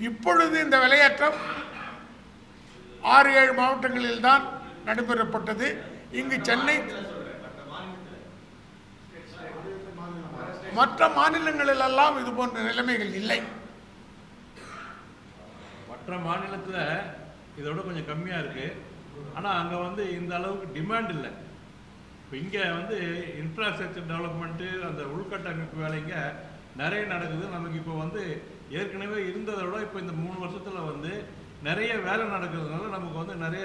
இப்பொழுது இந்த விலையேற்றம் 6-7 மாவட்டங்களில் தான் நடைபெறப்பட்டது. இங்கு சென்னை, மற்ற மாநிலங்களிலெல்லாம் இது போன்ற நிலைமைகள் இல்லை. மற்ற மாநிலத்தில் இதோட கொஞ்சம் கம்மியாக இருக்குது. ஆனால் அங்கே இந்த அளவுக்கு டிமாண்ட் இல்லை. இப்போ இங்கே இன்ஃப்ராஸ்ட்ரக்சர் டெவலப்மெண்ட்டு, அந்த உள்கட்டமைப்பு வேலைங்க நிறைய நடக்குது. நமக்கு இப்போ ஏற்கனவே இருந்ததை விட இப்போ இந்த 3 வருஷத்தில் நிறைய வேலை நடக்கிறதுனால நமக்கு நிறைய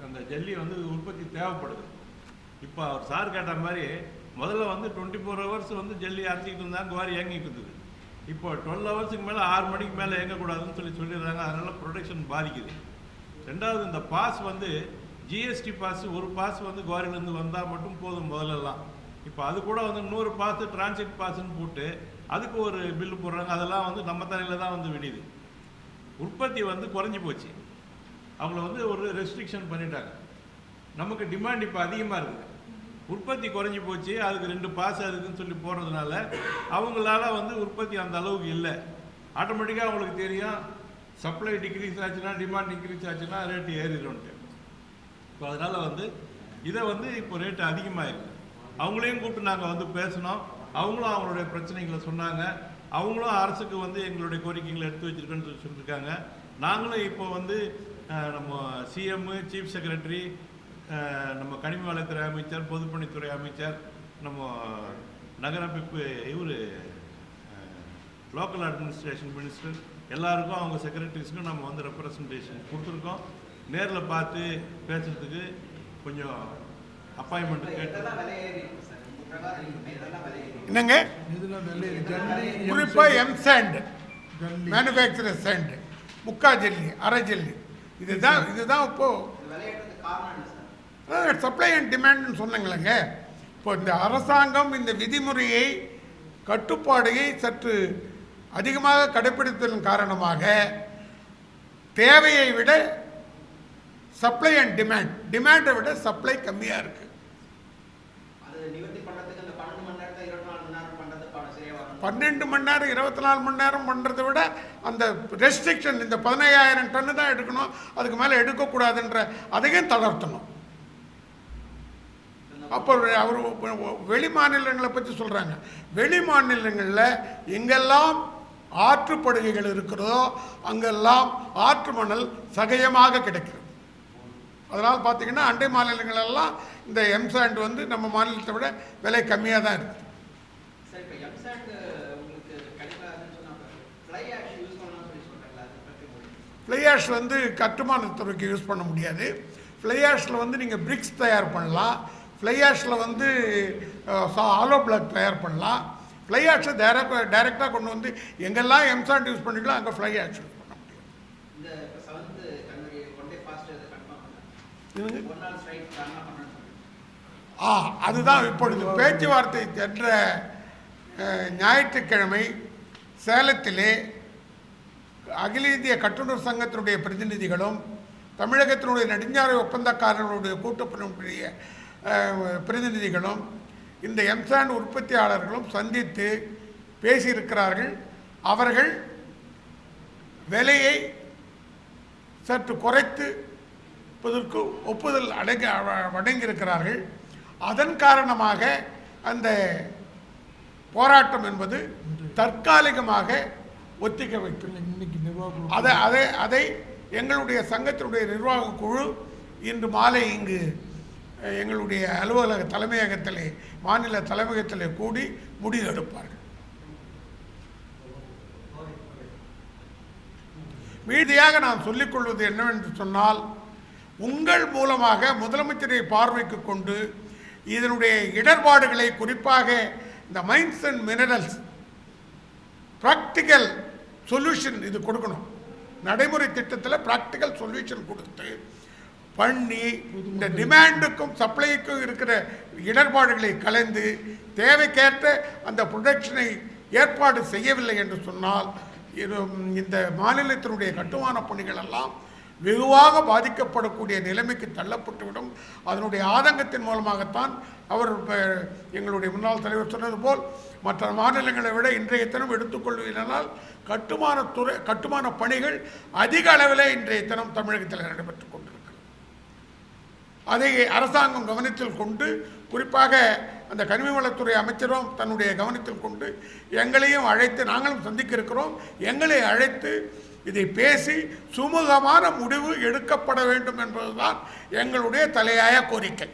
அந்த ஜல்லி உற்பத்தி தேவைப்படுது. இப்போ அவர் சார் கேட்ட மாதிரி முதல்ல 24 ஹவர்ஸ் ஜல்லி அரைச்சிக்கிட்டு இருந்தாங்க, குவாரி இயங்கிட்டு இருந்தது. இப்போ 12 ஹவர்ஸுக்கு மேலே 6 மணிக்கு மேலே இயங்கக்கூடாதுன்னு சொல்லிடுறாங்க. அதனால் ப்ரொடக்ஷன் பாதிக்குது. ரெண்டாவது, இந்த பாஸ் ஜிஎஸ்டி பாஸ், ஒரு பாஸ் குவாரிலேருந்து வந்தால் மட்டும் போதும் முதல்லலாம். இப்போ அது கூட 100 பாஸ் டிரான்சிட் பாஸ்ன்னு போட்டு அதுக்கு ஒரு பில்லு போடுறாங்க. அதெல்லாம் நம்ம தலையில் தான் விடியுது. உற்பத்தி குறைஞ்சி போச்சு. அவங்கள ஒரு ரெஸ்ட்ரிக்ஷன் பண்ணிட்டாங்க. நமக்கு டிமாண்ட் இப்போ அதிகமாக இருக்குது. உற்பத்தி குறைஞ்சி போச்சு. அதுக்கு 2 பாஸ் இருக்குதுன்னு சொல்லி போடுறதுனால அவங்களால உற்பத்தி அந்த அளவுக்கு இல்லை. ஆட்டோமேட்டிக்காக அவங்களுக்கு தெரியும், சப்ளை டிக்ரீஸ் ஆச்சுன்னா, டிமாண்ட் இன்க்ரீஸ் ஆச்சுன்னா ரேட்டு ஏறிடும்ட்டு. இப்போ அதனால் இதை இப்போ ரேட்டு அதிகமாகிருக்கு. அவங்களையும் கூப்பிட்டு நாங்கள் பேசினோம். அவங்களும் அவங்களுடைய பிரச்சனைகளை சொன்னாங்க. அவங்களும் அரசுக்கு எங்களுடைய கோரிக்கைகளை எடுத்து வச்சுருக்கேன்னு சொல்லியிருக்காங்க. நாங்களும் இப்போ நம்ம சிஎம், சீஃப் செக்ரட்டரி, நம்ம கனிம வளத்துறை அமைச்சர், பொதுப்பணித்துறை அமைச்சர், நம்ம நகரமைப்பு லோக்கல் அட்மினிஸ்ட்ரேஷன் மினிஸ்டர் எல்லாருக்கும், அவங்க செக்ரட்டரிஸ்க்கும் நம்ம ரெப்ரசன்டேஷன் கொடுத்துருக்கோம். நேரில் பார்த்து பேசுறதுக்கு கொஞ்சம் அப்பாயின்மெண்ட் கேட்டு. என்னங்க குறிப்பாக எம்சாண்ட், மேனுஃபேக்சரர் சாண்ட், முக்கா ஜல்லி, அரை ஜல்லி, இதுதான் இப்போ சப்ளை அண்ட் டிமாண்ட்னு சொன்னாங்களேங்க. இப்போ இந்த அரசாங்கம் இந்த விதிமுறையை, கட்டுப்பாடையை சற்று அதிகமாக கடைப்பிடித்ததன் காரணமாக தேவையை விட சப்ளை அண்ட் டிமாண்டை விட சப்ளை கம்மியாக இருக்கு. 12 மணி நேரம் 24 மணி நேரம் பண்ணுறதை விட அந்த ரெஸ்ட்ரிக்ஷன், இந்த 15,000 டன்னு தான் எடுக்கணும், அதுக்கு மேலே எடுக்கக்கூடாதுன்ற அதையும் தளர்த்தணும். அப்போ அவர் வெளி மாநிலங்களை பற்றி சொல்கிறாங்க. வெளி மாநிலங்களில் எங்கெல்லாம் ஆற்றுப்படுகைகள் இருக்கிறதோ அங்கெல்லாம் ஆற்று மணல் சகஜமாக கிடைக்கிறது. அதனால் பார்த்தீங்கன்னா அண்டை மாநிலங்களெல்லாம் இந்த எம்சாண்ட் நம்ம மாநிலத்தை விட விலை கம்மியாக தான் இருக்குது. ஃப்ளை ஆஷ் கட்டுமானத்துறைக்கு யூஸ் பண்ண முடியாது. ஃப்ளை ஆஷில் நீங்கள் பிரிக்ஸ் தயார் பண்ணலாம். ஃப்ளை ஆஷில் ஆலோ பிளாக் தயார் பண்ணலாம். ஃப்ளை ஆஷை டைரெக்டாக கொண்டு எங்கெல்லாம் எம்சாண்ட் யூஸ் பண்ணிக்கலாம் அங்கே ஃப்ளை ஆஷ் யூஸ் பண்ண முடியும். அதுதான் இப்பொழுது பேச்சுவார்த்தை சென்ற ஞாயிற்றுக்கிழமை சேலத்திலே அகில இந்திய கட்டுநர் சங்கத்தினுடைய பிரதிநிதிகளும் தமிழகத்தினுடைய நெடுஞ்சாலை ஒப்பந்தக்காரர்களுடைய கூட்டத்தினுடைய பிரதிநிதிகளும் இந்த எம்சாண்ட் உற்பத்தியாளர்களும் சந்தித்து பேசியிருக்கிறார்கள். அவர்கள் விலையை சற்று குறைத்து ஒப்புதல் அடங்கியிருக்கிறார்கள். அதன் காரணமாக அந்த போராட்டம் என்பது தற்காலிகமாக ஒத்திக்க வைத்துள்ளது. அதை எங்களுடைய சங்கத்தினுடைய நிர்வாக குழு இன்று மாலை இங்கு எங்களுடைய அலுவலக தலைமையகத்திலே, மாநில தலைமையகத்திலே கூடி முடிவெடுப்பார்கள். மீதியாக நான் சொல்லிக்கொள்வது என்னவென்று சொன்னால், உங்கள் மூலமாக முதலமைச்சரை பார்வைக்கு கொண்டு இதனுடைய இடர்பாடுகளை, குறிப்பாக இந்த mines and minerals practical solution இது கொடுக்கணும். நடைமுறை திட்டத்தில் ப்ராக்டிக்கல் சொல்யூஷன் கொடுத்து பண்ணி இந்த டிமாண்டுக்கும் சப்ளைக்கும் இருக்கிற இடர்பாடுகளை கலந்து தேவைக்கேற்ற அந்த ப்ரொடக்ஷனை ஏற்பாடு செய்யவில்லை என்று சொன்னால் இந்த மாநிலத்தினுடைய கட்டுமான பணிகள் எல்லாம் வெகுவாக பாதிக்கப்படக்கூடிய நிலைமைக்கு தள்ளப்பட்டுவிடும். அதனுடைய ஆதங்கத்தின் மூலமாகத்தான் அவர் எங்களுடைய முன்னாள் தலைவர் சொன்னது போல் மற்ற மாநிலங்களை விட இன்றைய தினம் எடுத்துக்கொள்வீனால் கட்டுமான பணிகள் அதிக அளவில் இன்றைய தினம் தமிழகத்தில் நடைபெற்றுக் கொண்டிருக்கிறது. அதை அரசாங்கம் கவனத்தில் கொண்டு, குறிப்பாக அந்த கனிமவளத்துறை அமைச்சரும் தன்னுடைய கவனத்தில் கொண்டு எங்களையும் அழைத்து, நாங்களும் சந்திக்க இருக்கிறோம், எங்களை அழைத்து இதை பேசி சுமூகமான முடிவு எடுக்கப்பட வேண்டும் என்பதுதான் எங்களுடைய தலையாய கோரிக்கை.